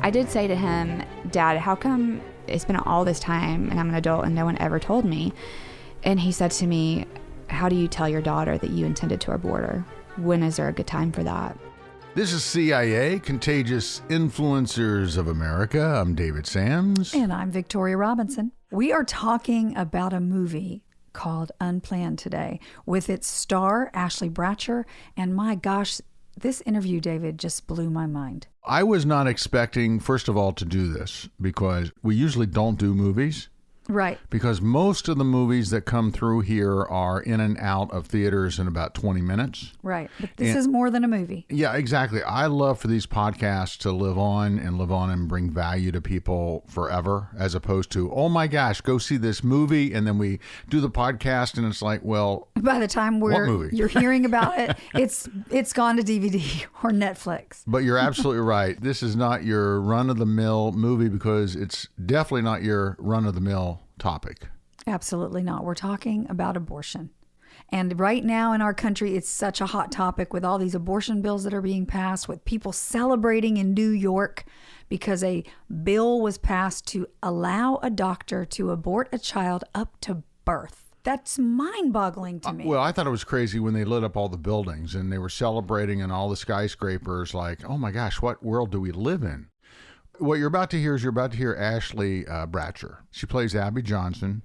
I did say to him, Dad, how come it's been all this time and I'm an adult and no one ever told me? And he said to me, how do you tell your daughter that you intended to abort her? When is there a good time for that? This is CIA, Contagious Influencers of America. I'm David Sams. And I'm Victoria Robinson. We are talking about a movie called Unplanned today with its star, Ashley Bratcher. And my gosh, this interview, David, just blew my mind. I was not expecting, first of all, to do this because we usually don't do movies. Right. Because most of the movies that come through here are in and out of theaters in about 20 minutes. Right. But this is more than a movie. Yeah, exactly. I love for these podcasts to live on and bring value to people forever, as opposed to, oh my gosh, go see this movie. And then we do the podcast and it's like, well, by the time you're hearing about it, it's gone to DVD or Netflix. But you're absolutely right. This is not your run-of-the-mill movie because it's definitely not your run-of-the-mill topic. Absolutely not. We're talking about abortion. And right now in our country, it's such a hot topic with all these abortion bills that are being passed, with people celebrating in New York because a bill was passed to allow a doctor to abort a child up to birth. That's mind-boggling to me. Well, I thought it was crazy when they lit up all the buildings and they were celebrating and all the skyscrapers, like, oh my gosh, what world do we live in? What you're about to hear Ashley Bratcher. She plays Abby Johnson,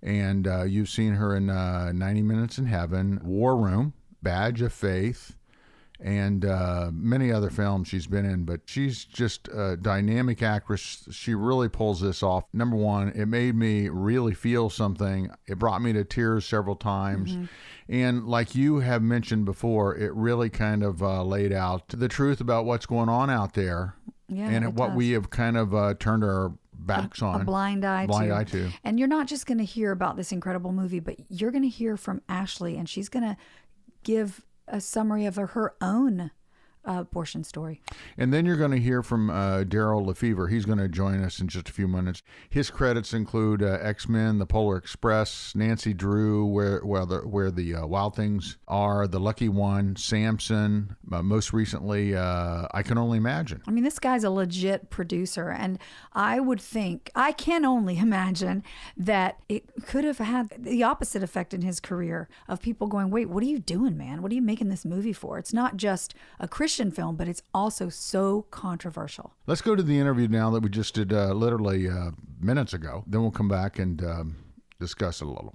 and you've seen her in 90 Minutes in Heaven, War Room, Badge of Faith, and many other films she's been in. But she's just a dynamic actress. She really pulls this off. Number one, it made me really feel something. It brought me to tears several times. Mm-hmm. And like you have mentioned before, it really kind of laid out the truth about what's going on out there. Yeah, and what we have kind of turned our backs on. A blind eye to. And you're not just going to hear about this incredible movie, but you're going to hear from Ashley, and she's going to give a summary of her own abortion story. And then you're going to hear from Darrell Lefevre. He's going to join us in just a few minutes. His credits include X-Men, The Polar Express, Nancy Drew, Where the Wild Things Are, The Lucky One, Samson, most recently, I Can Only Imagine. I mean, this guy's a legit producer, and I can only imagine that it could have had the opposite effect in his career of people going, wait, what are you doing, man? What are you making this movie for? It's not just a Christian film, but it's also so controversial. Let's go to the interview now that we just did literally minutes ago. Then we'll come back and discuss it a little.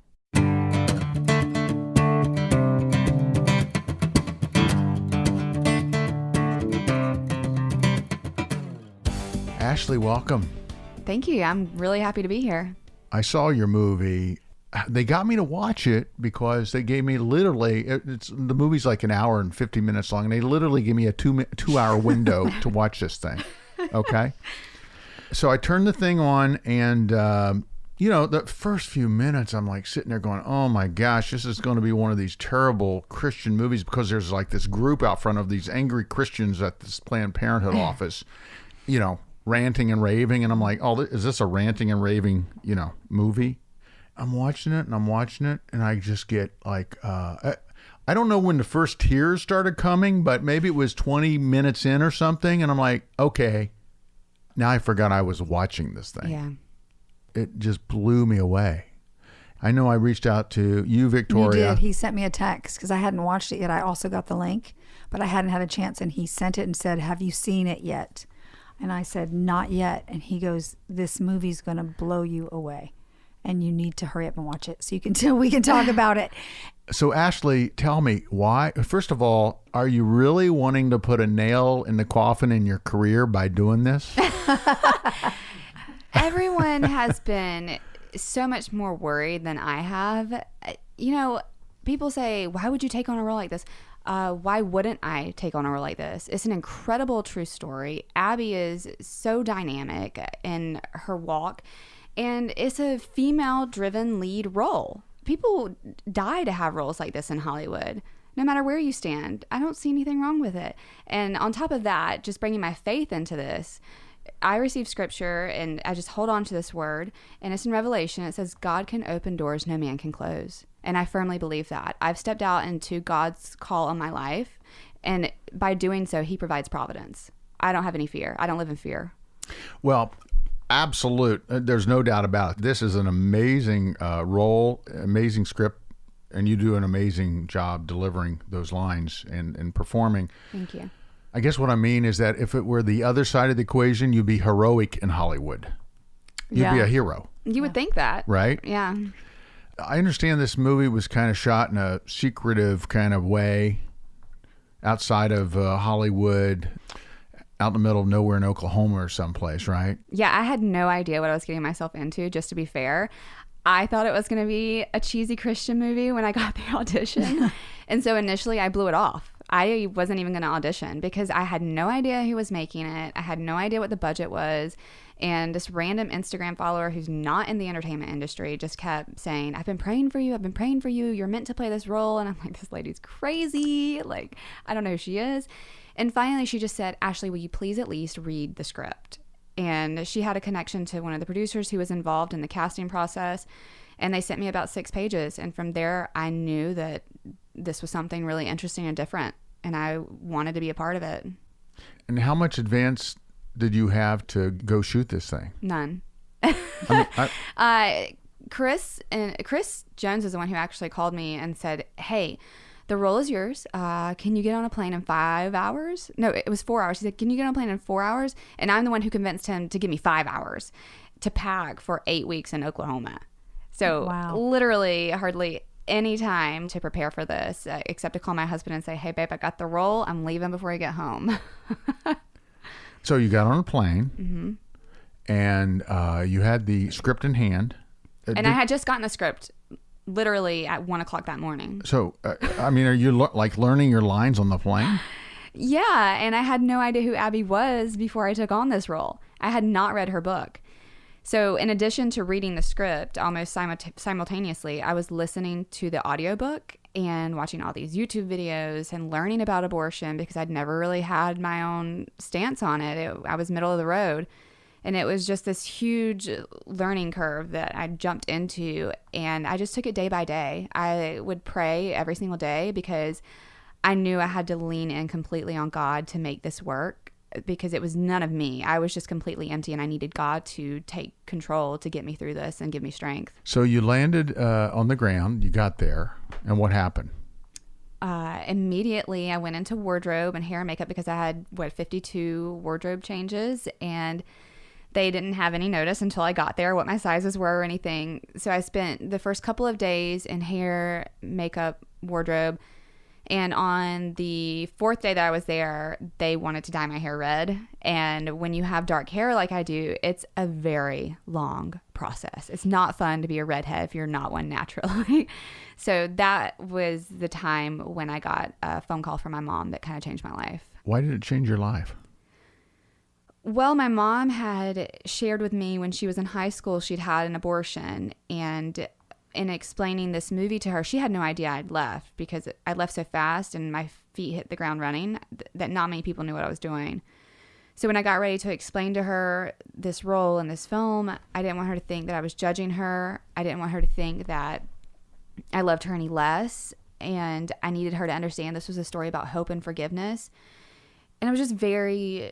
Ashley, welcome. Thank you. I'm really happy to be here. I saw your movie. They got me to watch it because they gave me the movie's like an hour and 50 minutes long, and they literally gave me a 2-hour window to watch this thing. Okay. So I turned the thing on, and, the first few minutes, I'm like sitting there going, oh my gosh, this is going to be one of these terrible Christian movies because there's like this group out front of these angry Christians at this Planned Parenthood office, ranting and raving. And I'm like, oh, is this a ranting and raving, movie? I'm watching it and I just get like, I don't know when the first tears started coming, but maybe it was 20 minutes in or something. And I'm like, okay, now I forgot I was watching this thing. Yeah. It just blew me away. I know I reached out to you, Victoria. You did. He sent me a text because I hadn't watched it yet. I also got the link, but I hadn't had a chance. And he sent it and said, have you seen it yet? And I said, not yet. And he goes, this movie's going to blow you away. And you need to hurry up and watch it so we can talk about it. So Ashley, tell me why. First of all, are you really wanting to put a nail in the coffin in your career by doing this? Everyone has been so much more worried than I have. People say, why would you take on a role like this? Why wouldn't I take on a role like this? It's an incredible true story. Abby is so dynamic in her walk. And it's a female-driven lead role. People die to have roles like this in Hollywood. No matter where you stand, I don't see anything wrong with it. And on top of that, just bringing my faith into this, I receive scripture and I just hold on to this word. And it's in Revelation. It says, God can open doors no man can close. And I firmly believe that. I've stepped out into God's call on my life. And by doing so, he provides providence. I don't have any fear. I don't live in fear. Well, absolute. There's no doubt about it. This is an amazing role, amazing script, and you do an amazing job delivering those lines and performing. Thank you. I guess what I mean is that if it were the other side of the equation, you'd be heroic in Hollywood. You'd be a hero. You would think that. Right? Yeah. I understand this movie was kind of shot in a secretive kind of way outside of Hollywood, out in the middle of nowhere in Oklahoma or someplace, right? Yeah, I had no idea what I was getting myself into, just to be fair. I thought it was going to be a cheesy Christian movie when I got the audition. And so initially I blew it off. I wasn't even going to audition because I had no idea who was making it. I had no idea what the budget was. And this random Instagram follower who's not in the entertainment industry just kept saying, I've been praying for you. I've been praying for you. You're meant to play this role. And I'm like, this lady's crazy. Like, I don't know who she is. And finally, she just said, Ashley, will you please at least read the script? And she had a connection to one of the producers who was involved in the casting process. And they sent me about 6 pages. And from there, I knew that this was something really interesting and different. And I wanted to be a part of it. And how much advance did you have to go shoot this thing? None. I mean, Chris Jones is the one who actually called me and said, hey, the role is yours. Can you get on a plane in 5 hours? No, it was 4 hours. He said, can you get on a plane in 4 hours? And I'm the one who convinced him to give me 5 hours to pack for 8 weeks in Oklahoma. So literally hardly any time to prepare for this, except to call my husband and say, hey, babe, I got the role. I'm leaving before I get home. So you got on a plane, and you had the script in hand. And I had just gotten the script literally at 1 o'clock that morning. So, I mean, are you like learning your lines on the plane? Yeah, and I had no idea who Abby was before I took on this role. I had not read her book. So in addition to reading the script almost simultaneously, I was listening to the audiobook and watching all these YouTube videos and learning about abortion because I'd never really had my own stance on it. I was middle of the road. And it was just this huge learning curve that I jumped into, and I just took it day by day. I would pray every single day because I knew I had to lean in completely on God to make this work because it was none of me. I was just completely empty, and I needed God to take control to get me through this and give me strength. So you landed on the ground, you got there, and what happened? Immediately, I went into wardrobe and hair and makeup because I had, 52 wardrobe changes, and they didn't have any notice until I got there what my sizes were or anything. So I spent the first couple of days in hair, makeup, wardrobe. And on the 4th day that I was there, they wanted to dye my hair red. And when you have dark hair like I do, it's a very long process. It's not fun to be a redhead if you're not one naturally. So that was the time when I got a phone call from my mom that kind of changed my life. Why did it change your life? Well, my mom had shared with me when she was in high school, she'd had an abortion. And in explaining this movie to her, she had no idea I'd left because I left so fast and my feet hit the ground running that not many people knew what I was doing. So when I got ready to explain to her this role in this film, I didn't want her to think that I was judging her. I didn't want her to think that I loved her any less. And I needed her to understand this was a story about hope and forgiveness. And I was just very,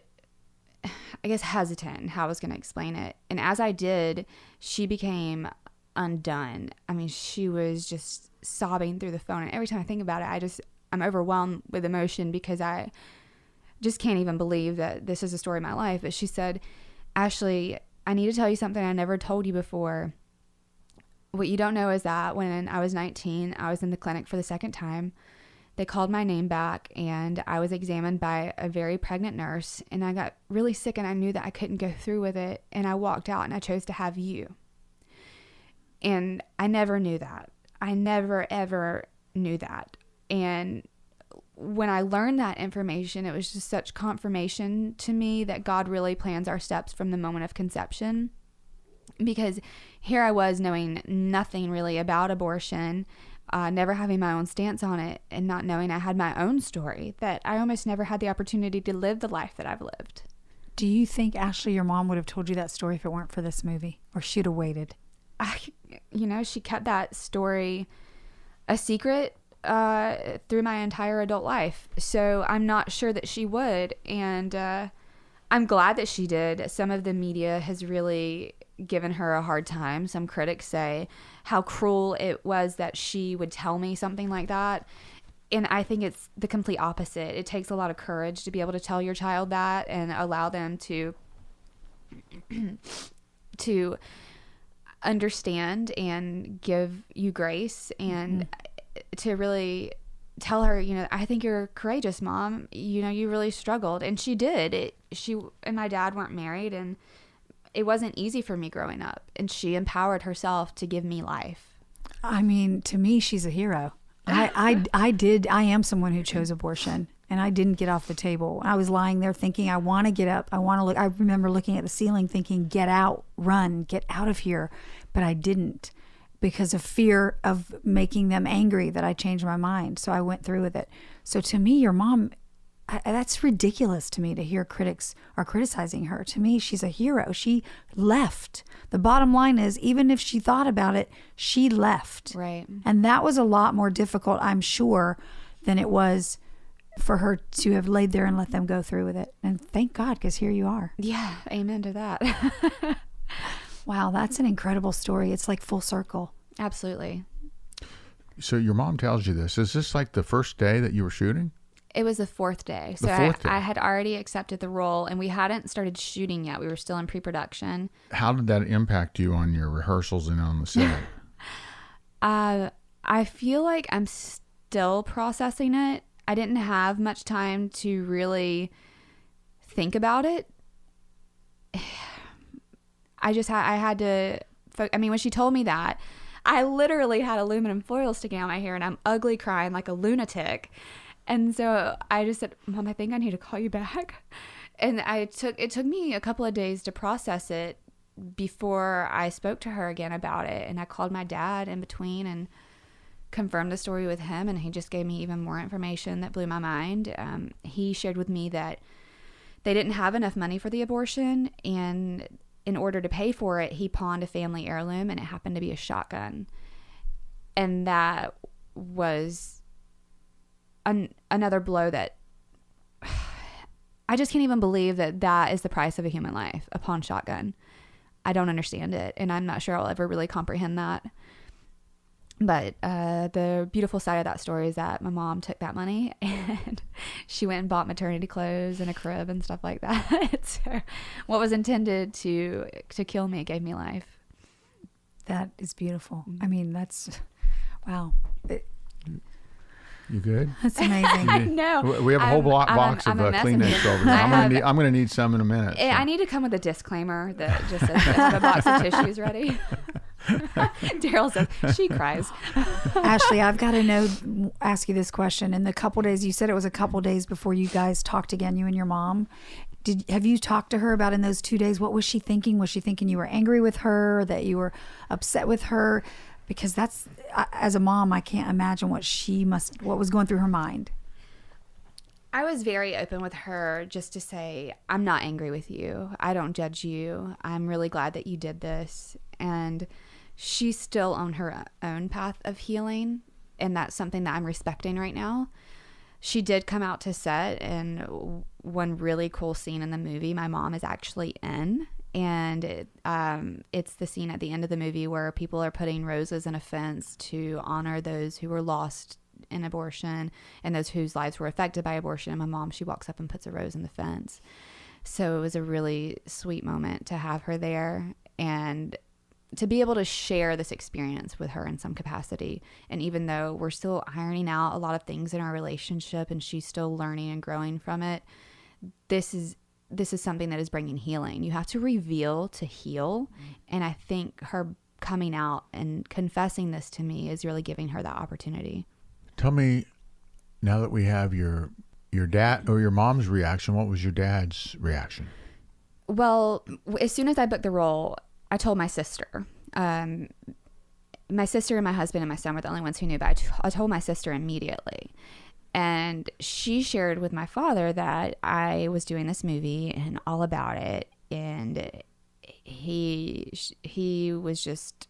I guess, hesitant in how I was going to explain it. And as I did, she became undone. I mean, she was just sobbing through the phone. And every time I think about it, I'm overwhelmed with emotion because I just can't even believe that this is the story of my life. But she said, Ashley, I need to tell you something I never told you before. What you don't know is that when I was 19, I was in the clinic for the second time. They called my name back and I was examined by a very pregnant nurse, and I got really sick and I knew that I couldn't go through with it, and I walked out and I chose to have you. And I never knew that. I never ever knew that. And when I learned that information, it was just such confirmation to me that God really plans our steps from the moment of conception. Because here I was knowing nothing really about abortion, never having my own stance on it, and not knowing I had my own story, that I almost never had the opportunity to live the life that I've lived. Do you think, Ashley, your mom would have told you that story if it weren't for this movie? Or she'd have waited? She kept that story a secret through my entire adult life. So I'm not sure that she would. And I'm glad that she did. Some of the media has really given her a hard time. Some critics say how cruel it was that she would tell me something like that. And I think it's the complete opposite. It takes a lot of courage to be able to tell your child that and allow them to understand and give you grace and to really tell her, I think you're courageous, Mom. You really struggled. And she did. She and my dad weren't married, and it wasn't easy for me growing up. And she empowered herself to give me life. I mean, to me, she's a hero. I am someone who chose abortion, and I didn't get off the table. I was lying there thinking, I want to get up. I want to look. I remember looking at the ceiling thinking, get out, run, get out of here. But I didn't, because of fear of making them angry that I changed my mind. So I went through with it. So to me, your mom, that's ridiculous to me to hear critics are criticizing her. To me, she's a hero. She left. The bottom line is, even if she thought about it, she left. Right. And that was a lot more difficult, I'm sure, than it was for her to have laid there and let them go through with it. And thank God, because here you are. Yeah. Amen to that. Wow, that's an incredible story. It's like full circle. Absolutely. So your mom tells you this. Is this like the first day that you were shooting? It was the fourth day. So I had already accepted the role, and we hadn't started shooting yet. We were still in pre-production. How did that impact you on your rehearsals and on the set? I feel like I'm still processing it. I didn't have much time to really think about it. I had to, when she told me that, I literally had aluminum foil sticking out my hair, and I'm ugly crying like a lunatic. And so I just said, Mom, I think I need to call you back. And it took me a couple of days to process it before I spoke to her again about it. And I called my dad in between and confirmed the story with him. And he just gave me even more information that blew my mind. He shared with me that they didn't have enough money for the abortion. And in order to pay for it, he pawned a family heirloom, and it happened to be a shotgun. And that was another blow that I just can't even believe that is the price of a human life, a pawn shotgun. I don't understand it, and I'm not sure I'll ever really comprehend that. But the beautiful side of that story is that my mom took that money and she went and bought maternity clothes and a crib and stuff like that. So what was intended to kill me gave me life. That is beautiful. I mean, that's, wow. You good? That's amazing. I know. We have a whole box of Kleenex over there. I'm going to need some in a minute. So. I need to come with a disclaimer that just says I have a box of tissues ready. Daryl says, she cries. Ashley, I've got to ask you this question. In the couple days, you said it was a couple days before you guys talked again, you and your mom. Have you talked to her about in those 2 days? What was she thinking? Was she thinking you were angry with her, that you were upset with her? Because that's, as a mom, I can't imagine what was going through her mind. I was very open with her just to say, I'm not angry with you. I don't judge you. I'm really glad that you did this. And she's still on her own path of healing. And that's something that I'm respecting right now. She did come out to set, and one really cool scene in the movie my mom is actually in. And it's the scene at the end of the movie where people are putting roses in a fence to honor those who were lost in abortion and those whose lives were affected by abortion. And my mom, she walks up and puts a rose in the fence. So it was a really sweet moment to have her there and to be able to share this experience with her in some capacity. And even though we're still ironing out a lot of things in our relationship and she's still learning and growing from it, this is something that is bringing healing. You have to reveal to heal. And I think her coming out and confessing this to me is really giving her that opportunity. Tell me, now that we have your dad or your mom's reaction, what was your dad's reaction? Well, as soon as I booked the role, I told my sister. My sister and my husband and my son were the only ones who knew, but I told my sister immediately. And she shared with my father that I was doing this movie and all about it. And he was just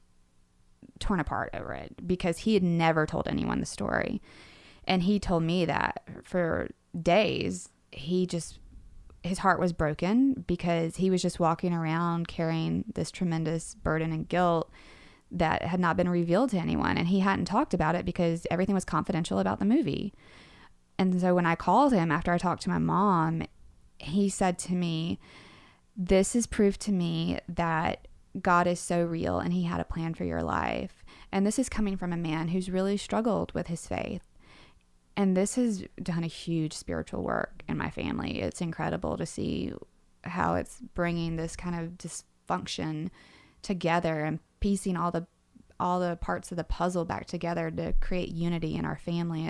torn apart over it because he had never told anyone the story. And he told me that for days, he just his heart was broken because he was just walking around carrying this tremendous burden and guilt that had not been revealed to anyone. And he hadn't talked about it because everything was confidential about the movie. And so when I called him after I talked to my mom, he said to me, "This is proof to me that God is so real and he had a plan for your life. And this is coming from a man who's really struggled with his faith. And this has done a huge spiritual work in my family. It's incredible to see how it's bringing this kind of dysfunction together and piecing all the parts of the puzzle back together to create unity in our family."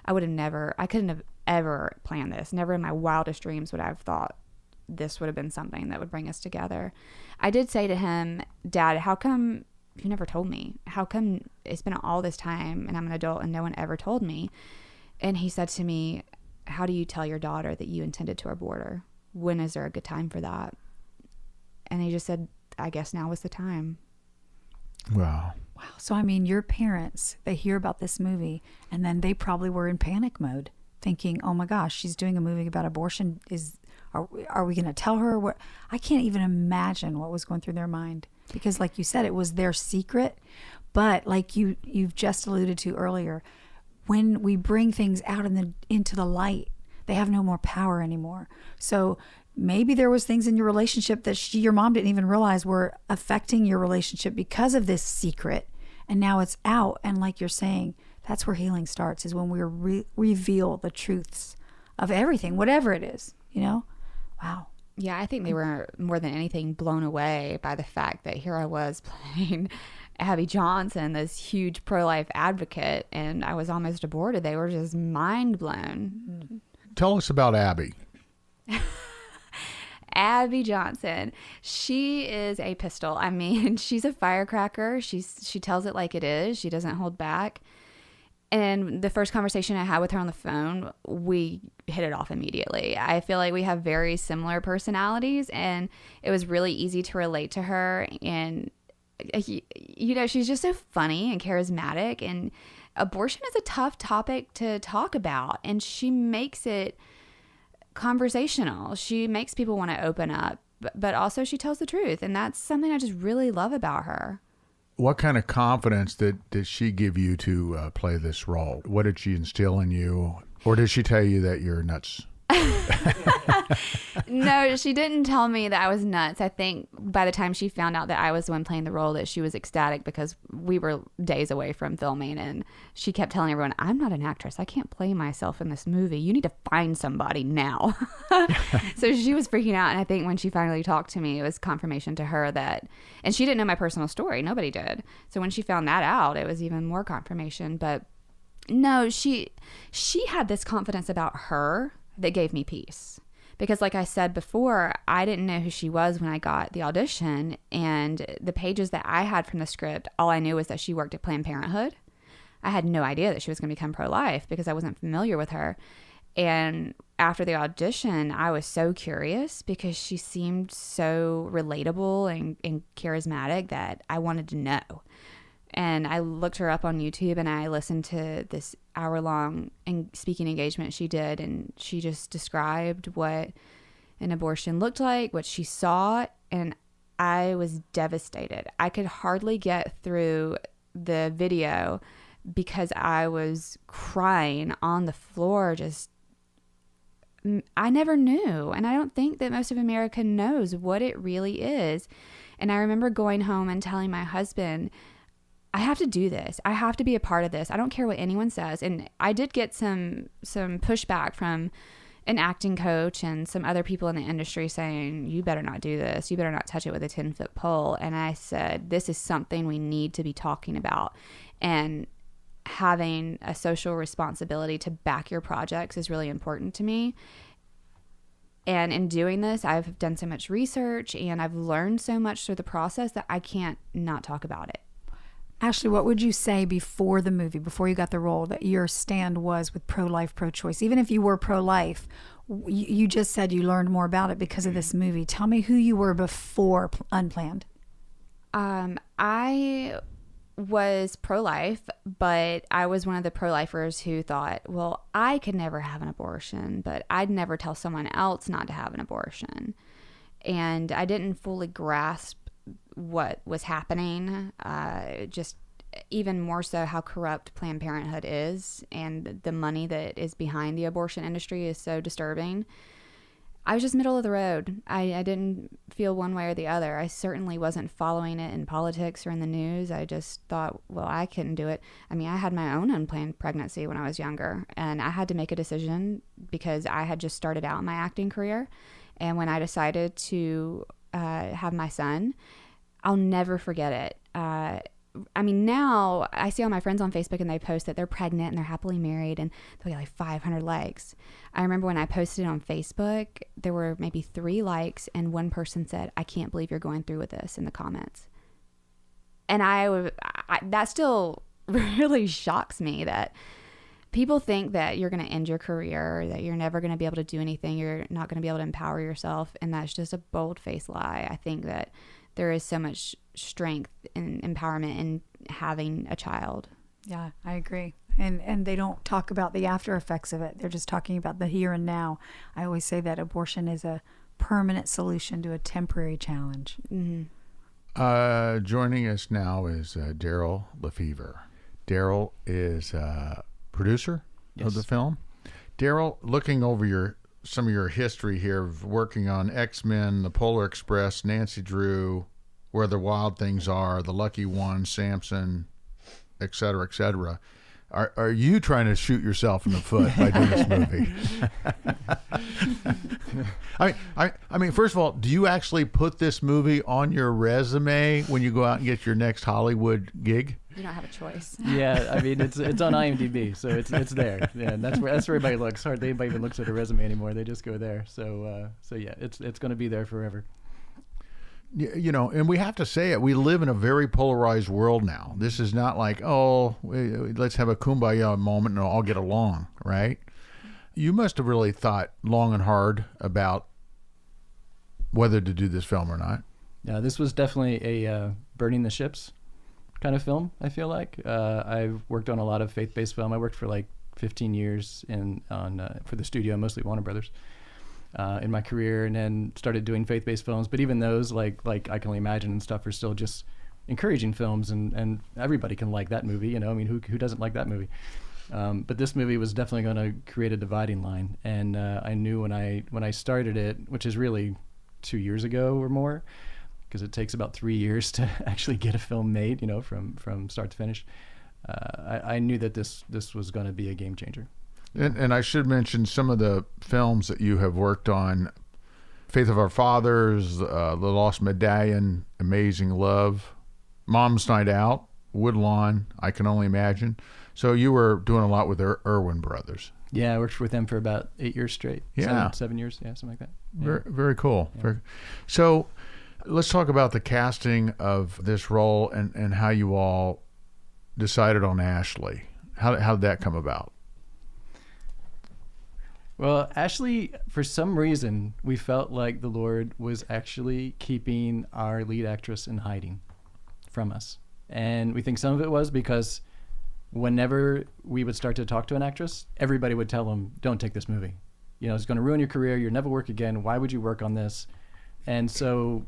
I couldn't have ever planned this. Never in my wildest dreams would I have thought this would have been something that would bring us together. I did say to him, "Dad, how come you never told me? How come it's been all this time and I'm an adult and no one ever told me?" And he said to me, "How do you tell your daughter that you intended to abort her? When is there a good time for that?" And he just said, "I guess now was the time." Wow. Wow. So, I mean, your parents, they hear about this movie and then they probably were in panic mode thinking, "Oh my gosh, she's doing a movie about abortion. Are we going to tell her what?" I can't even imagine what was going through their mind because, like you said, it was their secret. But like you've just alluded to earlier, when we bring things out into the light, they have no more power anymore. So maybe there was things in your relationship that your mom didn't even realize were affecting your relationship because of this secret. And now it's out. And like you're saying, that's where healing starts, is when we reveal the truths of everything, whatever it is, you know? Wow. Yeah, I think they were more than anything blown away by the fact that here I was playing Abby Johnson, this huge pro-life advocate, and I was almost aborted. They were just mind blown. Tell us about Abby. Abby Johnson. She is a pistol. I mean, she's a firecracker. She tells it like it is. She doesn't hold back. And the first conversation I had with her on the phone, we hit it off immediately. I feel like we have very similar personalities, and it was really easy to relate to her. And, you know, she's just so funny and charismatic. And abortion is a tough topic to talk about, and she makes it conversational. She makes people want to open up, but also she tells the truth. And that's something I just really love about her. What kind of confidence did she give you to play this role? What did she instill in you? Or did she tell you that you're nuts? No, she didn't tell me that I was nuts. I think by the time she found out that I was the one playing the role, that she was ecstatic because we were days away from filming, and she kept telling everyone, "I'm not an actress. I can't play myself in this movie. You need to find somebody now." So she was freaking out, and I think when she finally talked to me, it was confirmation to her that, and she didn't know my personal story. Nobody did. So when she found that out, it was even more confirmation. But no, she had this confidence about her that gave me peace. Because like I said before, I didn't know who she was when I got the audition, and the pages that I had from the script, all I knew was that she worked at Planned Parenthood. I had no idea that she was going to become pro-life because I wasn't familiar with her. And after the audition, I was so curious because she seemed so relatable and charismatic that I wanted to know. And I looked her up on YouTube, and I listened to this hour-long speaking engagement she did, and she just described what an abortion looked like, what she saw, and I was devastated. I could hardly get through the video because I was crying on the floor. Just, I never knew, and I don't think that most of America knows what it really is. And I remember going home and telling my husband, "I have to do this. I have to be a part of this. I don't care what anyone says." And I did get some pushback from an acting coach and some other people in the industry saying, "You better not do this. You better not touch it with a 10-foot pole." And I said, this is something we need to be talking about. And having a social responsibility to back your projects is really important to me. And in doing this, I've done so much research and I've learned so much through the process that I can't not talk about it. Ashley, what would you say before the movie, before you got the role, that your stand was with pro-life, pro-choice? Even if you were pro-life, you just said you learned more about it because of this movie. Tell me who you were before Unplanned. I was pro-life, but I was one of the pro-lifers who thought, well, I could never have an abortion, but I'd never tell someone else not to have an abortion. And I didn't fully grasp what was happening, just even more so how corrupt Planned Parenthood is, and the money that is behind the abortion industry is so disturbing. I was just middle of the road. I didn't feel one way or the other. I certainly wasn't following it in politics or in the news. I just thought, well, I couldn't do it. I mean, I had my own unplanned pregnancy when I was younger, and I had to make a decision because I had just started out in my acting career. And when I decided to have my son, I'll never forget it. I mean, now I see all my friends on Facebook and they post that they're pregnant and they're happily married and they'll get like 500 likes. I remember when I posted it on Facebook, there were maybe 3 likes and one person said, "I can't believe you're going through with this," in the comments. And that still really shocks me that people think that you're going to end your career, that you're never going to be able to do anything, you're not going to be able to empower yourself. And that's just a bold-faced lie. I think that there is so much strength and empowerment in having a child. Yeah, I agree. And they don't talk about the after effects of it. They're just talking about the here and now. I always say that abortion is a permanent solution to a temporary challenge. Mm-hmm. Joining us now is Darrell Lefevre. Darrell is producer of the film. Darrell, looking over some of your history here of working on X-Men, The Polar Express, Nancy Drew, Where the Wild Things Are, The Lucky One, Samson, et cetera, et cetera. Are you trying to shoot yourself in the foot by doing this movie? I mean, first of all, do you actually put this movie on your resume when you go out and get your next Hollywood gig? You don't have a choice. Yeah, I mean, it's on IMDb, so it's there. Yeah, and that's where everybody looks. Hardly anybody even looks at a resume anymore. They just go there. So yeah, it's going to be there forever. You know, and we have to say it, we live in a very polarized world now. This is not like, oh, let's have a kumbaya moment and all get along, right? You must have really thought long and hard about whether to do this film or not. Yeah, this was definitely a burning the ships kind of film, I feel like. I've worked on a lot of faith-based film. I worked for like 15 years for the studio, mostly Warner Brothers. In my career, and then started doing faith-based films. But even those, like I Can Only Imagine and stuff, are still just encouraging films, and everybody can like that movie. You know, I mean, who doesn't like that movie? But this movie was definitely going to create a dividing line, and I knew when I started it, which is really 2 years ago or more, because it takes about 3 years to actually get a film made. You know, from start to finish. I knew that this was going to be a game changer. And I should mention some of the films that you have worked on: Faith of Our Fathers, The Lost Medallion, Amazing Love, Mom's Night Out, Woodlawn, I Can Only Imagine. So you were doing a lot with the Irwin brothers. Yeah, I worked with them for about 8 years straight. Yeah. 7 years, yeah, something like that. Yeah. Very, very cool. Yeah. So let's talk about the casting of this role and how you all decided on Ashley. How did that come about? Well, Ashley, for some reason, we felt like the Lord was actually keeping our lead actress in hiding from us. And we think some of it was because whenever we would start to talk to an actress, everybody would tell them, don't take this movie. You know, it's going to ruin your career. You'll never work again. Why would you work on this? And so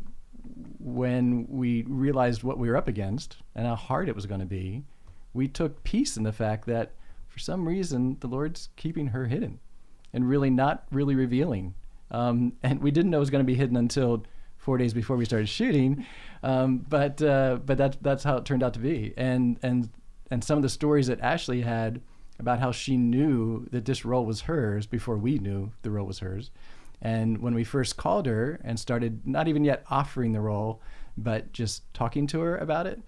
when we realized what we were up against and how hard it was going to be, we took peace in the fact that for some reason, the Lord's keeping her hidden. And really not really revealing. And we didn't know it was going to be hidden until 4 days before we started shooting. But that's how it turned out to be. And some of the stories that Ashley had about how she knew that this role was hers before we knew the role was hers. And when we first called her and started not even yet offering the role, but just talking to her about it,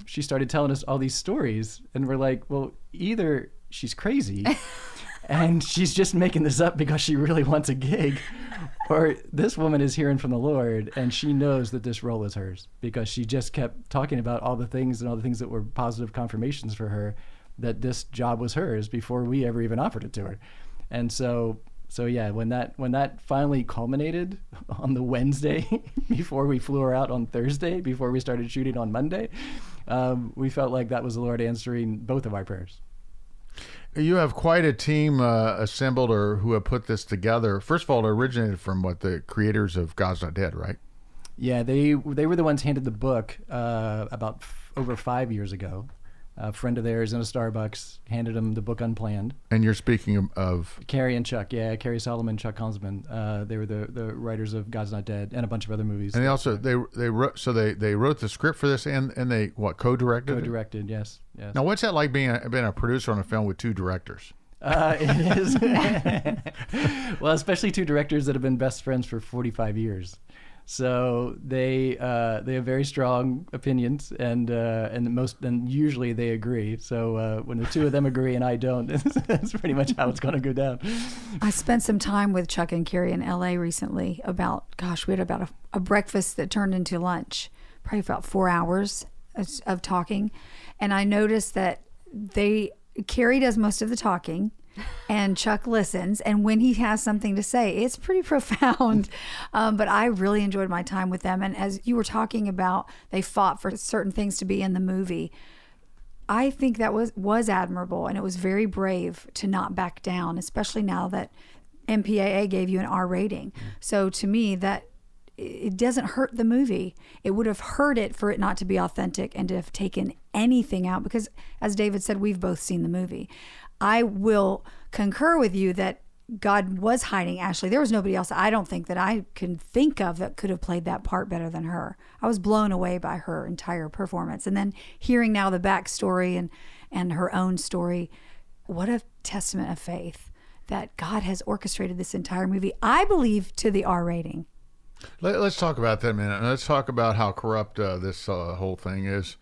she started telling us all these stories. And we're like, well, either she's crazy and she's just making this up because she really wants a gig, or this woman is hearing from the Lord and she knows that this role is hers because she just kept talking about all the things that were positive confirmations for her that this job was hers before we ever even offered it to her. And so So yeah, when that finally culminated on the Wednesday before we flew her out on Thursday, before we started shooting on Monday, we felt like that was the Lord answering both of our prayers. You have quite a team assembled or who have put this together. First of all, it originated from the creators of God's Not Dead, right? Yeah, they were the ones handed the book about over 5 years ago. A friend of theirs in a Starbucks handed them the book Unplanned. And you're speaking of Carrie and Chuck, Carrie Solomon, Chuck Hansman. They were the writers of God's Not Dead and a bunch of other movies. And they also they wrote the script for this and they co-directed. Co-directed, yes. Now, what's that like being a producer on a film with two directors? It is. Well, especially two directors that have been best friends for 45 years. So they have very strong opinions, and usually they agree. So when the two of them agree and I don't, that's pretty much how it's going to go down. I spent some time with Chuck and Carrie in LA recently we had about a breakfast that turned into lunch, probably about 4 hours of talking. And I noticed that Carrie does most of the talking and Chuck listens. And when he has something to say, it's pretty profound. But I really enjoyed my time with them. And as you were talking about, they fought for certain things to be in the movie. I think that was admirable, and it was very brave to not back down, especially now that MPAA gave you an R rating. So to me, that it doesn't hurt the movie. It would have hurt it for it not to be authentic and to have taken anything out, because as David said, we've both seen the movie. I will concur with you that God was hiding Ashley. There was nobody else I don't think that I can think of that could have played that part better than her. I was blown away by her entire performance. And then hearing now the backstory and her own story, what a testament of faith that God has orchestrated this entire movie, I believe, to the R rating. Let's talk about that a minute. Let's talk about how corrupt this whole thing is.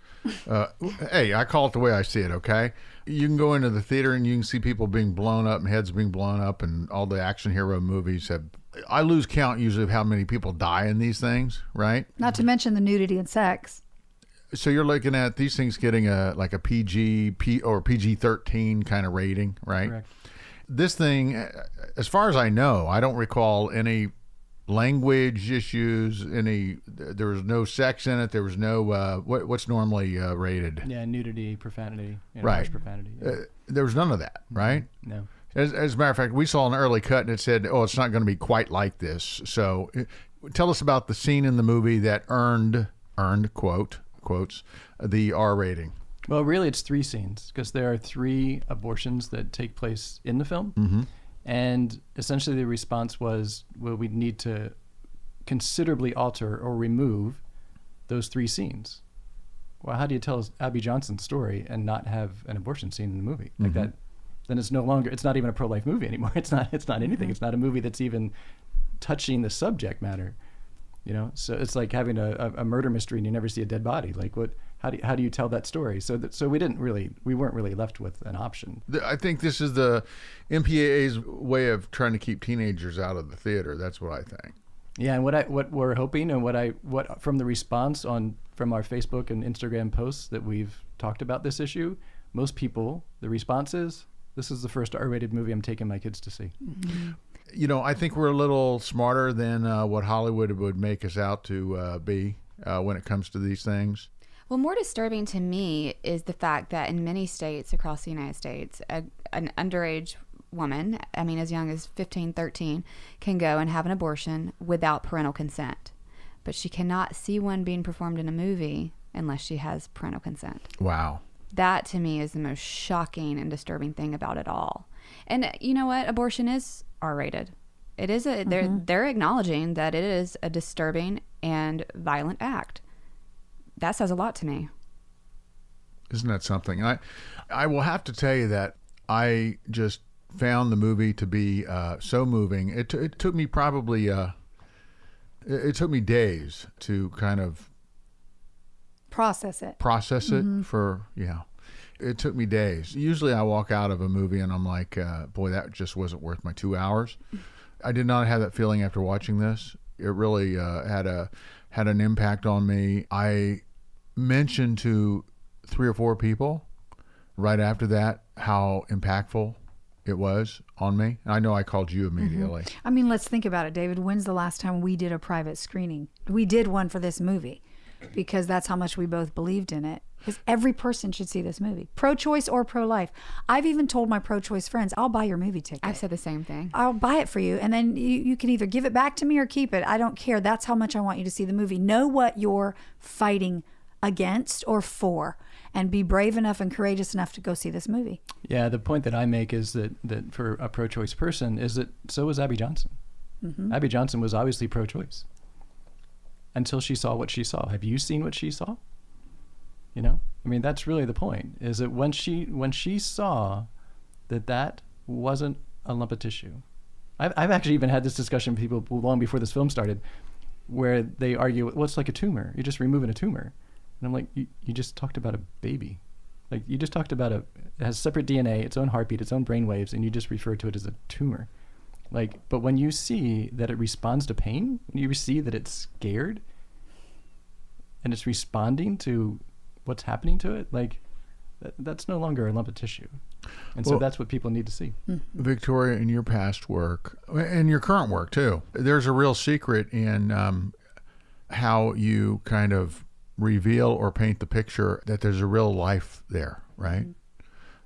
Hey, I call it the way I see it, okay? You can go into the theater and you can see people being blown up and heads being blown up, and all the action hero movies have... I lose count usually of how many people die in these things, right? Not to mention the nudity and sex. So you're looking at these things getting a PG or PG-13 kind of rating, right? Correct. This thing, as far as I know, I don't recall any language issues, there was no sex in it, there was no what's normally rated. Yeah, nudity, profanity, right? Harsh profanity. Yeah. There was none of that, right? No. As a matter of fact, we saw an early cut and it said, "Oh, it's not going to be quite like this." So, tell us about the scene in the movie that earned quotes the R rating. Well, really, it's 3 scenes, because there are 3 abortions that take place in the film. Mm-hmm. And essentially the response was, well, we need to considerably alter or remove those 3 scenes. Well, how do you tell Abby Johnson's story and not have an abortion scene in the movie like that? Then it's not even a pro-life movie anymore. It's not anything. It's not a movie that's even touching the subject matter. So it's like having a murder mystery and you never see a dead body. Like how do you tell that story? So we weren't really left with an option. I think this is the MPAA's way of trying to keep teenagers out of the theater. That's what I think. Yeah, and what we're hoping, and what from the response from our Facebook and Instagram posts that we've talked about this issue, most people, the response is, this is the first R-rated movie I'm taking my kids to see. Mm-hmm. I think we're a little smarter than what Hollywood would make us out to be when it comes to these things. Well, more disturbing to me is the fact that in many states across the United States, an underage woman, as young as 15, 13, can go and have an abortion without parental consent. But she cannot see one being performed in a movie unless she has parental consent. Wow. That, to me, is the most shocking and disturbing thing about it all. And you know what? Abortion is R-rated. It is they're acknowledging that it is a disturbing and violent act. That says a lot to me. Isn't that something? I will have to tell you that I just found the movie to be so moving. It took me probably it took me days to kind of process it It took me days. Usually I walk out of a movie and I'm like, boy, that just wasn't worth my 2 hours. I did not have that feeling after watching this. It really had an impact on me. I mentioned to 3 or 4 people right after that how impactful it was on me. I know I called you immediately. I mean, let's think about it, David. When's the last time we did a private screening? We did one for this movie because that's how much we both believed in it. Because every person should see this movie, pro-choice or pro-life. I've even told my pro-choice friends, I'll buy your movie ticket. I've said the same thing. I'll buy it for you. And then you can either give it back to me or keep it. I don't care. That's how much I want you to see the movie. Know what you're fighting against or for, and be brave enough and courageous enough to go see this movie. Yeah, the point that I make is that for a pro-choice person is that so was Abby Johnson. Abby Johnson was obviously pro-choice until she saw what she saw. Have you seen what she saw? You know, I mean, that's really the point, is that when she saw that wasn't a lump of tissue. I've actually even had this discussion with people long before this film started, where they argue, well, it's like a tumor. You're just removing a tumor. And I'm like, you just talked about a baby. Like, you just talked about it has separate DNA, its own heartbeat, its own brain waves, and you just referred to it as a tumor. Like, but when you see that it responds to pain, when you see that it's scared and it's responding to what's happening to it, like, that's no longer a lump of tissue. And so that's what people need to see. Victoria, in your past work, and your current work too, there's a real secret in how you kind of reveal or paint the picture that there's a real life there, right?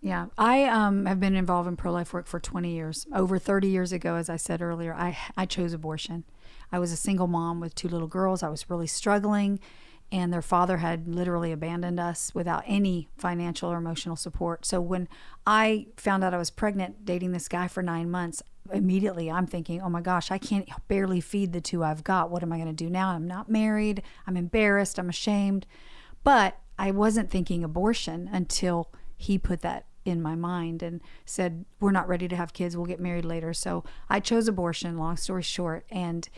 Yeah. I have been involved in pro-life work for 20 years. Over 30 years ago, as I said earlier, I chose abortion. I was a single mom with 2 little girls. I was really struggling, and their father had literally abandoned us without any financial or emotional support. So when I found out I was pregnant, dating this guy for 9 months, immediately I'm thinking, oh my gosh, I can't barely feed the 2 I've got. What am I going to do now? I'm not married. I'm embarrassed. I'm ashamed. But I wasn't thinking abortion until he put that in my mind and said, we're not ready to have kids. We'll get married later. So I chose abortion, long story short. And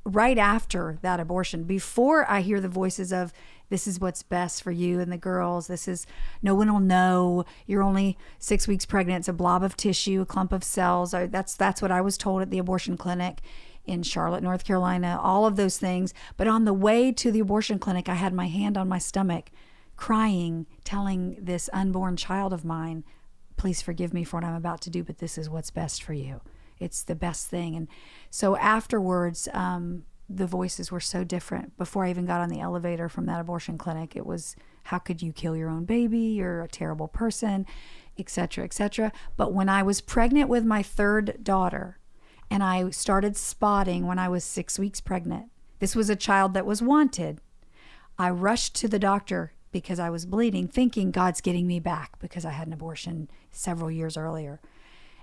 right after that abortion, before I hear the voices of, this is what's best for you and the girls, this is, no one will know, you're only 6 weeks pregnant, it's a blob of tissue, a clump of cells. That's what I was told at the abortion clinic in Charlotte, North Carolina, all of those things. But on the way to the abortion clinic, I had my hand on my stomach, crying, telling this unborn child of mine, please forgive me for what I'm about to do, but this is what's best for you. It's the best thing. And so afterwards, the voices were so different. Before I even got on the elevator from that abortion clinic, it was, how could you kill your own baby? You're a terrible person, et cetera, et cetera. But when I was pregnant with my 3rd daughter, and I started spotting when I was 6 weeks pregnant, this was a child that was wanted. I rushed to the doctor because I was bleeding, thinking God's getting me back because I had an abortion several years earlier.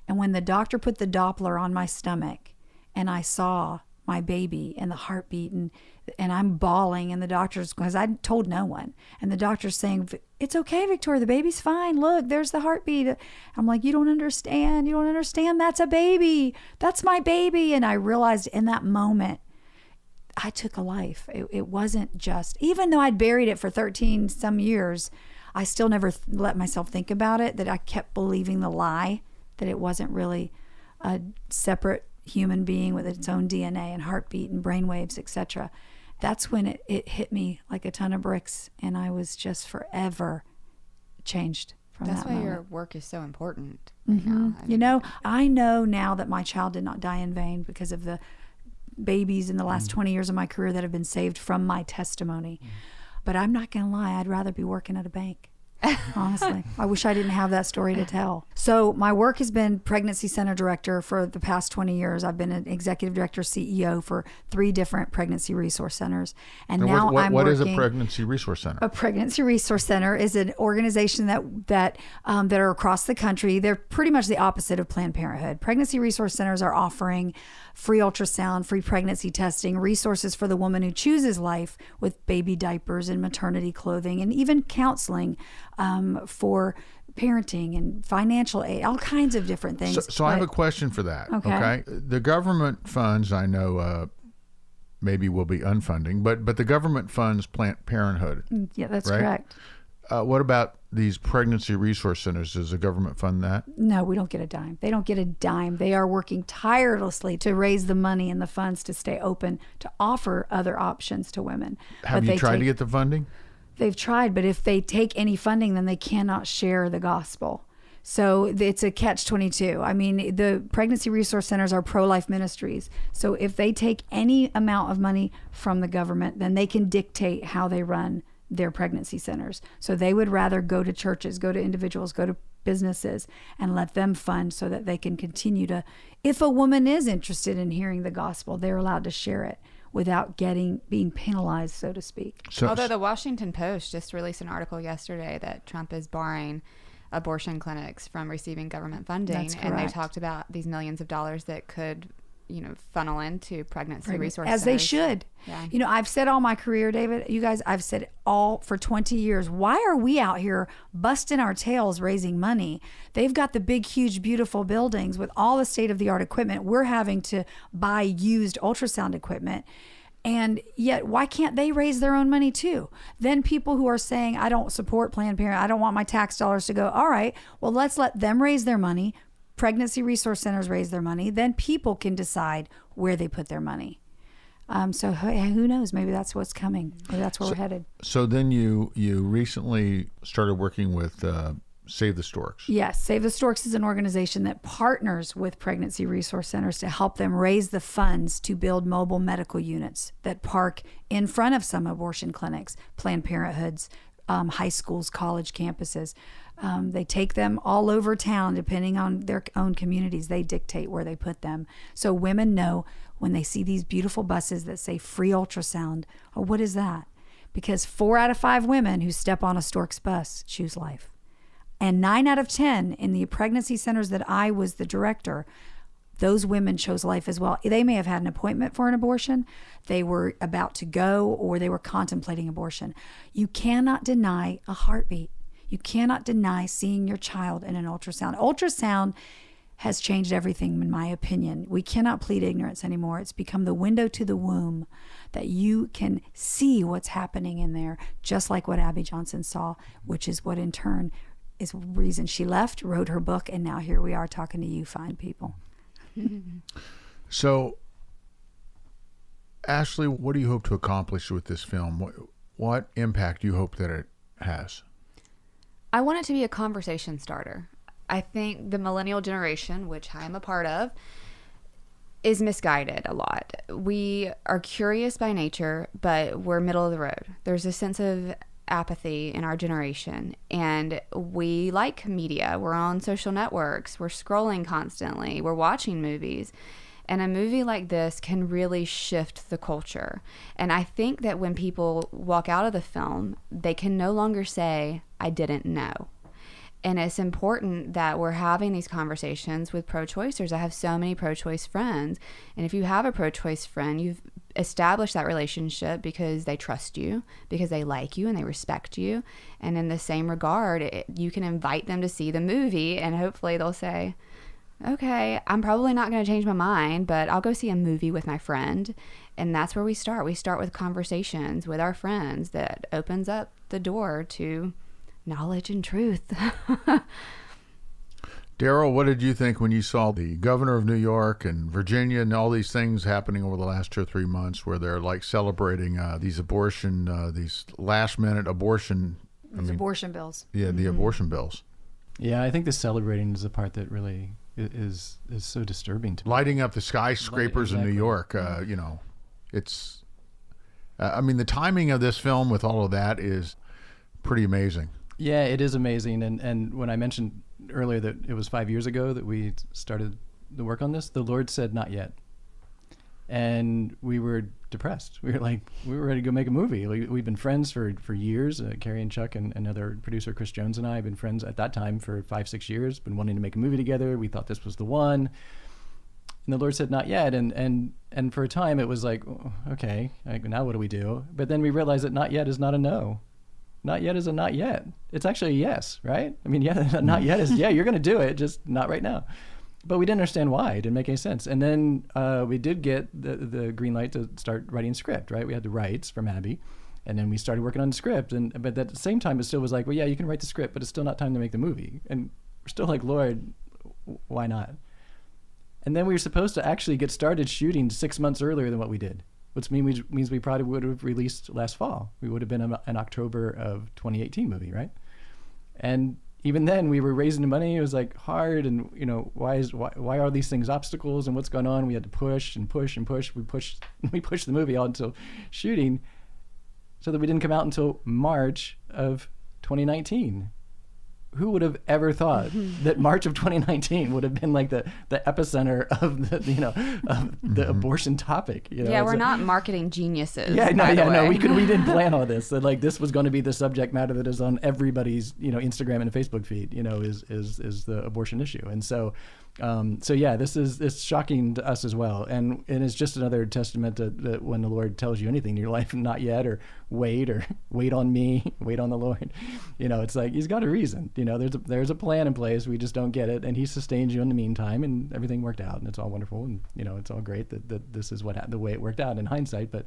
And when the doctor put the Doppler on my stomach and I saw my baby and the heartbeat and I'm bawling, and the doctor's, because I told no one, and the doctor's saying, it's okay, Victoria, the baby's fine. Look, there's the heartbeat. I'm like, you don't understand. That's a baby. That's my baby. And I realized in that moment, I took a life. It wasn't just, even though I'd buried it for 13 some years, I still never let myself think about it, that I kept believing the lie that it wasn't really a separate human being with its own DNA and heartbeat and brainwaves, etc. That's when it hit me like a ton of bricks, and I was just forever changed from that moment. That's why your work is so important. You know, I know now that my child did not die in vain because of the babies in the last 20 years of my career that have been saved from my testimony. But I'm not going to lie, I'd rather be working at a bank. Honestly, I wish I didn't have that story to tell. So my work has been pregnancy center director for the past 20 years. I've been an executive director, CEO for 3 different pregnancy resource centers. And now what is a pregnancy resource center? A pregnancy resource center is an organization that are across the country. They're pretty much the opposite of Planned Parenthood. Pregnancy resource centers are offering free ultrasound, free pregnancy testing, resources for the woman who chooses life with baby diapers and maternity clothing, and even counseling for parenting and financial aid, all kinds of different things. So I have a question for that. Okay. The government funds, I know maybe will be unfunding, but the government funds Planned Parenthood. Yeah, that's right? correct. What about these pregnancy resource centers? Does the government fund that? No, we don't get a dime. They don't get a dime. They are working tirelessly to raise the money and the funds to stay open, to offer other options to women. Have you tried to get the funding? They've tried, but if they take any funding, then they cannot share the gospel. So it's a catch-22. I mean, the pregnancy resource centers are pro-life ministries. So if they take any amount of money from the government, then they can dictate how they run their pregnancy centers. So they would rather go to churches, go to individuals, go to businesses, and let them fund so that they can continue to, if a woman is interested in hearing the gospel, they're allowed to share it without being penalized, so to speak. Although the Washington Post just released an article yesterday that Trump is barring abortion clinics from receiving government funding. That's and they correct. talked about these millions of dollars that could, funnel into pregnancy resource As centers. they should. Yeah. I've said all my career, David, you guys, I've said it all for 20 years. Why are we out here busting our tails raising money? They've got the big, huge, beautiful buildings with all the state-of-the-art equipment. We're having to buy used ultrasound equipment. And yet, why can't they raise their own money too? Then people who are saying, I don't support Planned Parenthood, I don't want my tax dollars to go, all right, well, let's let them raise their money. Pregnancy resource centers raise their money. Then people can decide where they put their money. So who knows? Maybe that's what's coming. Maybe that's where we're headed. So then you recently started working with Save the Storks. Yes, Save the Storks is an organization that partners with pregnancy resource centers to help them raise the funds to build mobile medical units that park in front of some abortion clinics, Planned Parenthoods, high schools, college campuses. They take them all over town, depending on their own communities. They dictate where they put them. So women know when they see these beautiful buses that say free ultrasound, oh, what is that? Because 4 out of 5 women who step on a Storks bus choose life. And 9 out of 10 in the pregnancy centers that I was the director, those women chose life as well. They may have had an appointment for an abortion, they were about to go, or they were contemplating abortion. You cannot deny a heartbeat. You cannot deny seeing your child in an ultrasound. Ultrasound has changed everything, in my opinion. We cannot plead ignorance anymore. It's become the window to the womb that you can see what's happening in there, just like what Abby Johnson saw, which is what in turn is the reason she left, wrote her book, and now here we are talking to you fine people. So, Ashley, what do you hope to accomplish with this film? What impact do you hope that it has? I want it to be a conversation starter. I think the millennial generation, which I am a part of, is misguided a lot. We are curious by nature, but we're middle of the road. There's a sense of apathy in our generation, and we like media. We're on social networks. We're scrolling constantly. We're watching movies. And a movie like this can really shift the culture. And I think that when people walk out of the film, they can no longer say, I didn't know. And it's important that we're having these conversations with pro-choicers. I have so many pro-choice friends. And if you have a pro-choice friend, you've established that relationship because they trust you, because they like you and they respect you. And in the same regard, you can invite them to see the movie, and hopefully they'll say, okay, I'm probably not going to change my mind, but I'll go see a movie with my friend. And that's where we start. We start with conversations with our friends that opens up the door to knowledge and truth. Darrell, what did you think when you saw the governor of New York and Virginia and all these things happening over the last 2 or 3 months where they're like celebrating these last-minute abortion... abortion bills. Yeah, the abortion bills. Yeah, I think the celebrating is the part that really is so disturbing to me. Lighting up the skyscrapers in New York, it's... the timing of this film with all of that is pretty amazing. Yeah, it is amazing. And when I mentioned earlier that it was 5 years ago that we started the work on this, the Lord said, not yet. And we were depressed. We were ready to go make a movie. We've been friends for years. Carrie and Chuck and another producer, Chris Jones, and I have been friends at that time for 5-6 years, been wanting to make a movie together. We thought this was the one. And the Lord said, not yet. And for a time it was like, oh, okay, now what do we do? But then we realized that not yet is not a no. Not yet is a not yet. It's actually a yes, right? Not yet is, yeah, you're going to do it, just not right now. But we didn't understand why. It didn't make any sense. And then we did get the green light to start writing a script, right? We had the rights from Abby. And then we started working on the script. But at the same time, it still was like, well, yeah, you can write the script, but it's still not time to make the movie. And we're still like, Lord, why not? And then we were supposed to actually get started shooting 6 months earlier than what we did, which means we probably would have released last fall. We would have been an October of 2018 movie, right? And even then we were raising the money. It was like hard, and why are these things obstacles, and what's going on? We had to push and push and push. We pushed the movie out until shooting, so that we didn't come out until March of 2019. Who would have ever thought that March of 2019 would have been like the epicenter of the abortion topic? We're not marketing geniuses. We didn't plan all this. So like this was going to be the subject matter that is on everybody's Instagram and Facebook feed. Is the abortion issue, and so it's shocking to us as well, and it's just another testament that when the Lord tells you anything in your life, not yet, or wait on me, wait on the Lord, it's like He's got a reason. There's a plan in place. We just don't get it, and He sustains you in the meantime, and everything worked out, and it's all wonderful, and it's all great that this is the way it worked out in hindsight. But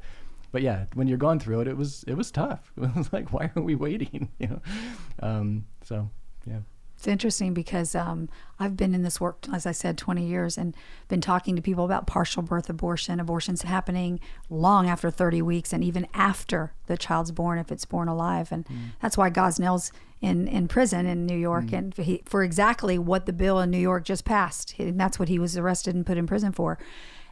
yeah, when you're going through it, it was tough. It was like, why are we waiting? So yeah. It's interesting because I've been in this work, as I said, 20 years, and been talking to people about partial birth abortions happening long after 30 weeks and even after the child's born, if it's born alive. And that's why Gosnell's in prison in New York, and for exactly what the bill in New York just passed. And that's what he was arrested and put in prison for.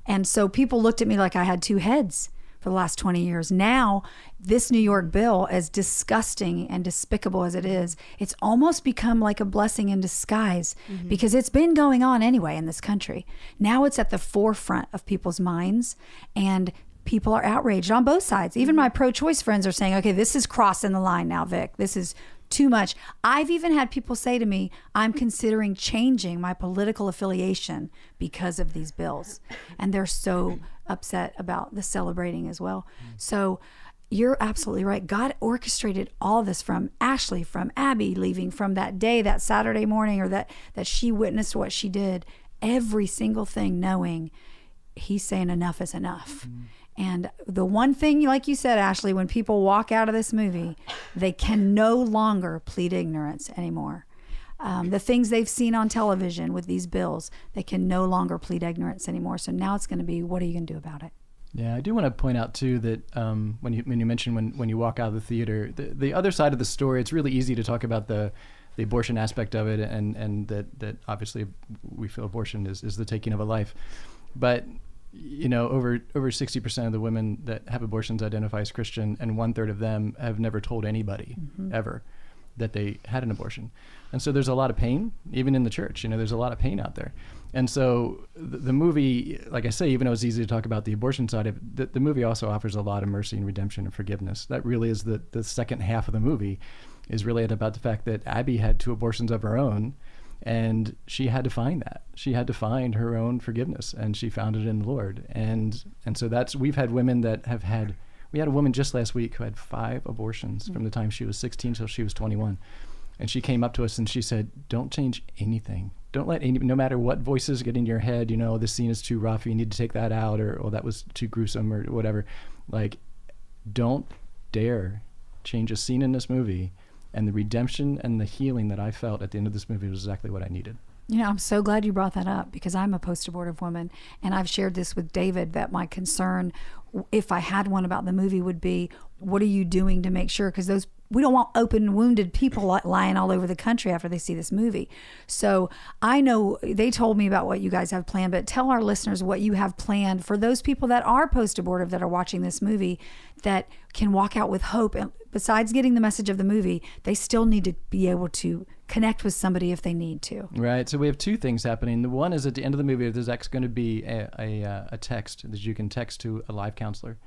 And so people looked at me like I had two heads for the last 20 years. Now, this New York bill, as disgusting and despicable as it is, it's almost become like a blessing in disguise, because it's been going on anyway in this country. Now it's at the forefront of people's minds, and people are outraged on both sides. Even my pro-choice friends are saying, okay, this is crossing the line now, Vic. This is too much. I've even had people say to me, I'm considering changing my political affiliation because of these bills. And they're so upset about the celebrating as well. So you're absolutely right. God orchestrated all this, from Ashley, from Abby leaving, from that day, that Saturday morning, or that she witnessed what she did, every single thing, knowing He's saying enough is enough. And the one thing, like you said, Ashley, when people walk out of this movie, they can no longer plead ignorance anymore. The things they've seen on television with these bills, they can no longer plead ignorance anymore. So now it's going to be, what are you going to do about it? Yeah, I do want to point out too that when you mentioned when you walk out of the theater, the other side of the story, it's really easy to talk about the abortion aspect of it, and that obviously we feel abortion is the taking of a life, but over 60% of the women that have abortions identify as Christian, and 1/3 of them have never told anybody ever that they had an abortion. And so there's a lot of pain, even in the church. There's a lot of pain out there. And so the movie, like I say, even though it's easy to talk about the abortion side of it, the movie also offers a lot of mercy and redemption and forgiveness. That really is the second half of the movie, is really about the fact that Abby had 2 abortions of her own, and she had to find that. She had to find her own forgiveness, and she found it in the Lord. And so we've had women that have had, we had a woman just last week who had 5 abortions from the time she was 16 till she was 21. And she came up to us and she said, don't change anything. Don't let no matter what voices get in your head, this scene is too rough, you need to take that out, or that was too gruesome, or whatever. Like, don't dare change a scene in this movie. And the redemption and the healing that I felt at the end of this movie was exactly what I needed. I'm so glad you brought that up, because I'm a post-abortive woman, and I've shared this with David, that my concern, if I had one about the movie, would be, what are you doing to make sure? Because we don't want open wounded people lying all over the country after they see this movie. So I know they told me about what you guys have planned, but tell our listeners what you have planned for those people that are post-abortive that are watching this movie, that can walk out with hope. And besides getting the message of the movie, they still need to be able to connect with somebody if they need to. Right. So we have 2 things happening. The one is, at the end of the movie, there's actually going to be a text that you can text to a live counselor.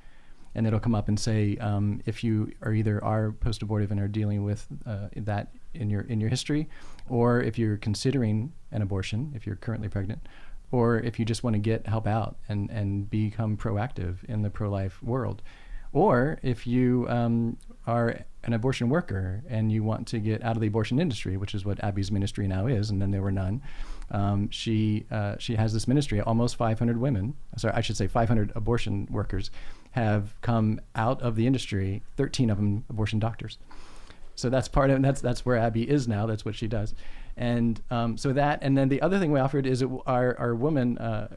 And it'll come up and say, if you are post-abortive and are dealing with that in your history, or if you're considering an abortion, if you're currently pregnant, or if you just want to help out and become proactive in the pro-life world, or if you are an abortion worker and you want to get out of the abortion industry, which is what Abby's ministry now is, and then there were none. She has this ministry. Almost 500 women, 500 abortion workers have come out of the industry, 13 of them abortion doctors. So that's part of, and that's where Abby is now. That's what she does. And so that, and then the other thing we offered is our woman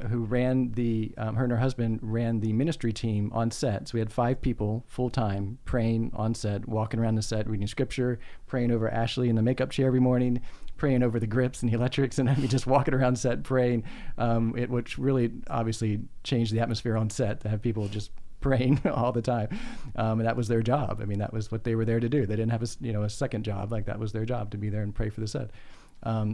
who ran her and her husband ran the ministry team on set. So we had 5 people full time praying on set, walking around the set, reading scripture, praying over Ashley in the makeup chair every morning, praying over the grips and the electrics, and Emmy just walking around set praying, which really obviously changed the atmosphere on set to have people just praying all the time, and that was their job. I mean, that was what they were there to do. They didn't have a second job. Like, that was their job, to be there and pray for the set.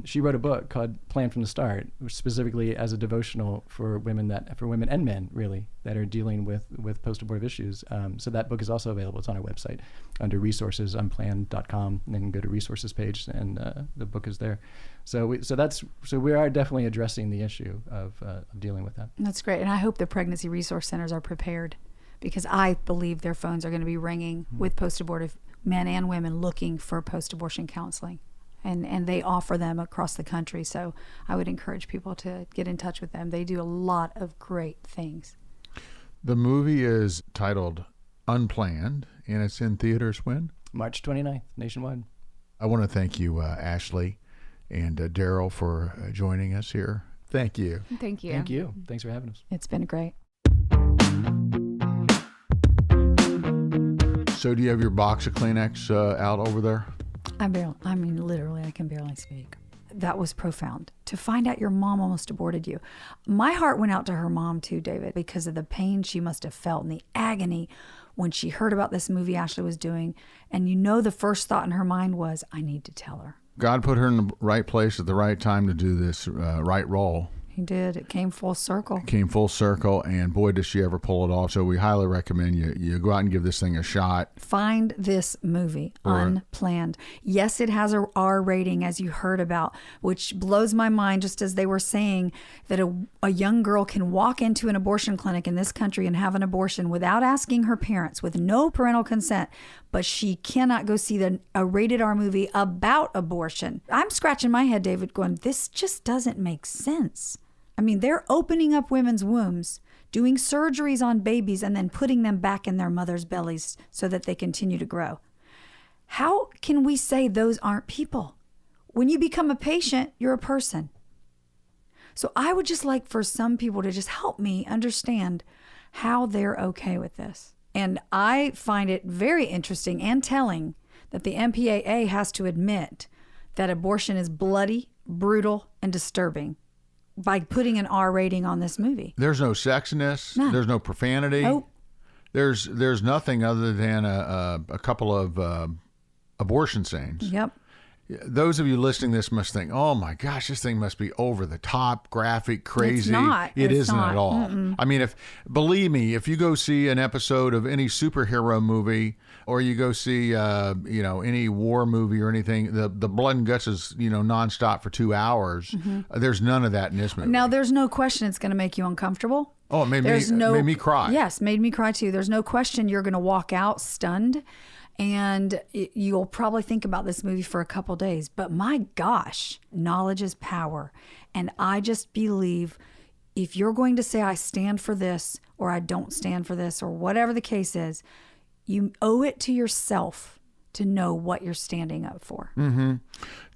She wrote a book called Planned from the Start, specifically as a devotional for women and men, really, that are dealing with post-abortive issues. So that book is also available. It's on our website under resources, unplanned.com, and then go to resources page, and the book is there. So we are definitely addressing the issue of dealing with that. That's great. And I hope the pregnancy resource centers are prepared, because I believe their phones are going to be ringing with post-abortive men and women looking for post-abortion counseling. And they offer them across the country. So I would encourage people to get in touch with them. They do a lot of great things. The movie is titled Unplanned, and it's in theaters when? March 29th, nationwide. I want to thank you, Ashley and Darrell, for joining us here. Thank you. Thank you. Thank you. Thanks for having us. It's been great. So do you have your box of Kleenex out over there? Literally, I can barely speak. That was profound. To find out your mom almost aborted you. My heart went out to her mom too, David, because of the pain she must have felt and the agony when she heard about this movie Ashley was doing. And the first thought in her mind was, I need to tell her. God put her in the right place at the right time to do this right role. He did. It came full circle. Came full circle, and boy, does she ever pull it off. So we highly recommend you go out and give this thing a shot. Find this movie, Unplanned. Yes, it has a R rating, as you heard about, which blows my mind, just as they were saying that a young girl can walk into an abortion clinic in this country and have an abortion without asking her parents, with no parental consent, but she cannot go see a rated R movie about abortion. I'm scratching my head, David, going, this just doesn't make sense. I mean, they're opening up women's wombs, doing surgeries on babies, and then putting them back in their mother's bellies so that they continue to grow. How can we say those aren't people? When you become a patient, you're a person. So I would just like for some people to just help me understand how they're okay with this. And I find it very interesting and telling that the MPAA has to admit that abortion is bloody, brutal, and disturbing by putting an R rating on this movie. There's no sexiness. No. There's no profanity. Nope. There's nothing other than a couple of abortion scenes. Yep. Those of you listening to this must think, oh my gosh, this thing must be over the top, graphic, crazy. It's not. It It's isn't not. at all. Mm-mm. I mean, believe me, if you go see an episode of any superhero movie, or you go see any war movie or anything, the blood and guts is nonstop for 2 hours. Mm-hmm. There's none of that in this movie. Now, there's no question it's going to make you uncomfortable. Oh, it made me cry. Yes, made me cry too. There's no question you're going to walk out stunned, and you'll probably think about this movie for a couple days. But my gosh, knowledge is power. And I just believe if you're going to say I stand for this or I don't stand for this or whatever the case is, you owe it to yourself to know what you're standing up for. Mm-hmm.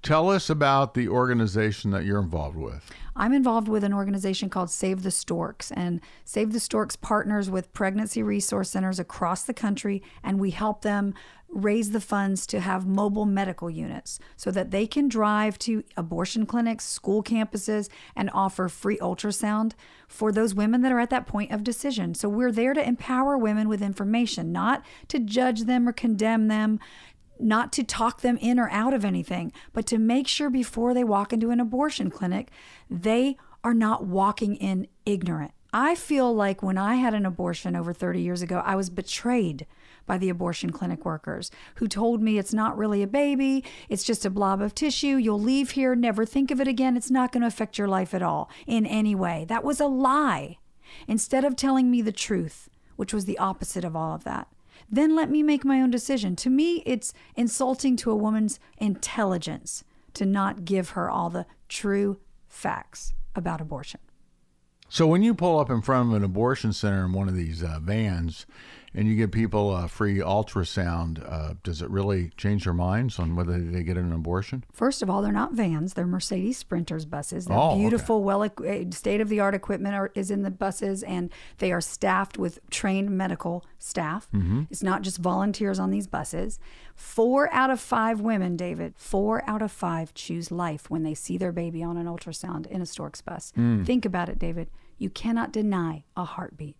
Tell us about the organization that you're involved with. I'm involved with an organization called Save the Storks, and Save the Storks partners with pregnancy resource centers across the country, and we help them raise the funds to have mobile medical units so that they can drive to abortion clinics, school campuses, and offer free ultrasound for those women that are at that point of decision. So we're there to empower women with information, not to judge them or condemn them, not to talk them in or out of anything, but to make sure before they walk into an abortion clinic, they are not walking in ignorant. I feel like when I had an abortion over 30 years ago, I was betrayed by the abortion clinic workers who told me it's not really a baby, it's just a blob of tissue, you'll leave here, never think of it again, it's not going to affect your life at all in any way. That was a lie. Instead of telling me the truth, which was the opposite of all of that, then let me make my own decision. To me, it's insulting to a woman's intelligence to not give her all the true facts about abortion. So when you pull up in front of an abortion center in one of these vans, and you give people a free ultrasound, does it really change their minds on whether they get an abortion? First of all, they're not vans. They're Mercedes Sprinters buses. They're Oh, beautiful, state-of-the-art equipment is in the buses, and they are staffed with trained medical staff. It's not just volunteers on these buses. 4 out of 5 women, David, 4 out of 5 choose life when they see their baby on an ultrasound in a Storks bus. Think about it, David. You cannot deny a heartbeat.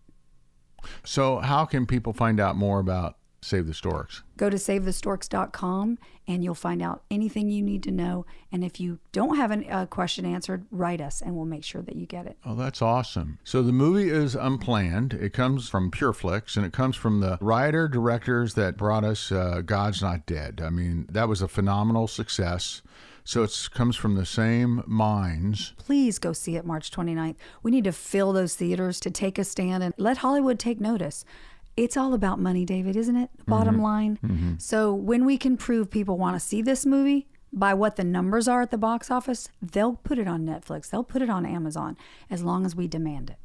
So how can people find out more about Save the Storks? Go to SaveTheStorks.com and you'll find out anything you need to know. And if you don't have a question answered, write us and we'll make sure that you get it. Oh, that's awesome. So the movie is Unplanned. It comes from PureFlix, and it comes from the writer-directors that brought us God's Not Dead. I mean, that was a phenomenal success. So it comes from the same minds. Please go see it March 29th. We need to fill those theaters to take a stand and let Hollywood take notice. It's all about money, David, isn't it? Bottom line. So when we can prove people want to see this movie by what the numbers are at the box office, they'll put it on Netflix. They'll put it on Amazon as long as we demand it.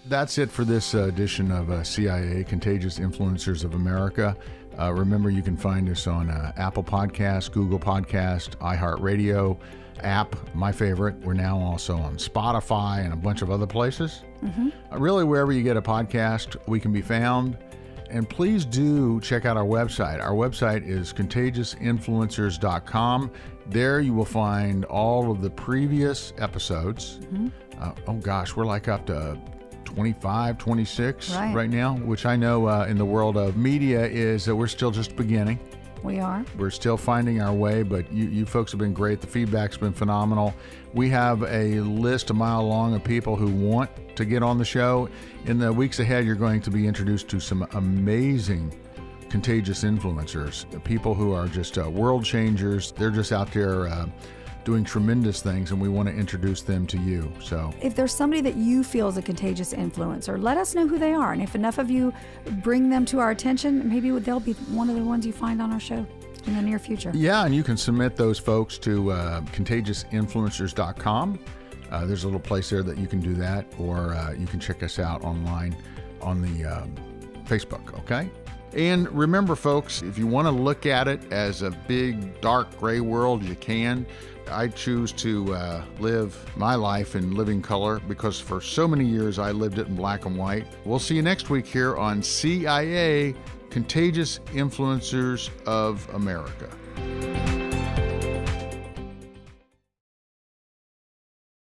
That's it for this edition of CIA, Contagious Influencers of America. Remember, you can find us on Apple Podcasts, Google Podcast, iHeartRadio app, my favorite. We're now also on Spotify and a bunch of other places. Really, wherever you get a podcast, we can be found. And please do check out our website. Our website is contagiousinfluencers.com. There you will find all of the previous episodes. Oh gosh, we're like up to 25, 26 right now, which I know in the world of media is that we're still just beginning. We are. We're still finding our way, but you folks have been great. The feedback's been phenomenal. We have a list a mile long of people who want to get on the show. In the weeks ahead, you're going to be introduced to some amazing contagious influencers, people who are just world changers. They're just out there doing tremendous things, and we want to introduce them to you. So if there's somebody that you feel is a contagious influencer, let us know who they are. And if enough of you bring them to our attention, maybe they'll be one of the ones you find on our show in the near future. Yeah, and you can submit those folks to contagiousinfluencers.com. There's a little place there that you can do that, or you can check us out online on the Facebook, okay? And remember, folks, if you want to look at it as a big, dark, gray world, you can. I choose to live my life in living color because for so many years I lived it in black and white. We'll see you next week here on CIA, Contagious Influencers of America.